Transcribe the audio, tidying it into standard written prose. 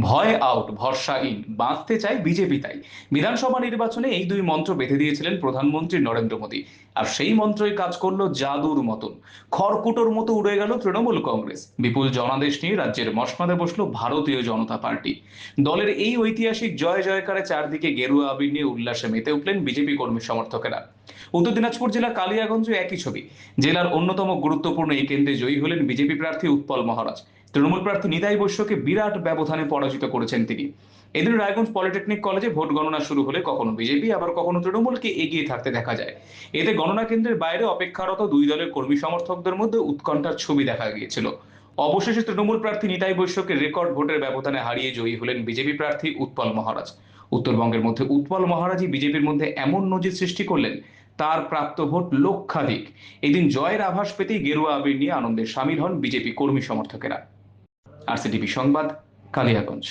ভয় আউট, ভরসা ইন, বাঁচতে চায় বিজেপি। তাই বিধানসভা নির্বাচনে এই দুই মন্ত্র বেঁধে দিয়েছিলেন প্রধানমন্ত্রী নরেন্দ্র মোদী। আর সেই মন্ত্রই কাজ করলো জাদুর মতন। খড়কুটোর মতো উড়ে গেল তৃণমূল কংগ্রেস, বিপুল জনাদেশ নিয়ে রাজ্যের মসনদে বসলো ভারতীয় জনতা পার্টি। দলের এই ঐতিহাসিক জয় জয়কারে চারদিকে গেরুয়া আবির নিয়ে উল্লাসে মেতে উঠলেন বিজেপি কর্মী সমর্থকেরা। উত্তর দিনাজপুর জেলা কালিয়াগঞ্জে একই ছবি। জেলার অন্যতম গুরুত্বপূর্ণ এই কেন্দ্রে জয়ী হলেন বিজেপি প্রার্থী উৎপল মহারাজ। তৃণমূল প্রার্থী নিতাই বৈশ্যকে বিরাট ব্যবধানে পরাজিত করেছেন তিনি। এদিন রায়গঞ্জ পলিটেকনিক কলেজে ভোট গণনা শুরু হলে কখনো বিজেপি আবার কখনো তৃণমূলকে এগিয়ে থাকতে দেখা যায়। এতে গণনা কেন্দ্রের বাইরে অপেক্ষারত দুই দলের কর্মী সমর্থকদের মধ্যে উৎকণ্ঠার ছবি দেখা গিয়েছিল। অবশেষে তৃণমূল প্রার্থী নিতাই বৈশ্যকে রেকর্ড ভোটের ব্যবধানে হারিয়ে জয়ী হলেন বিজেপি প্রার্থী উৎপল মহারাজ। উত্তরবঙ্গের মধ্যে উৎপল মহারাজই বিজেপির মধ্যে এমন নজির সৃষ্টি করলেন, তার প্রাপ্ত ভোট লক্ষাধিক। এদিন জয়ের আভাস পেতেই গেরুয়া আবির নিয়ে আনন্দে সামিল হন বিজেপি কর্মী সমর্থকেরা। আরসিটিভি সংবাদ, কালিয়াগঞ্জ।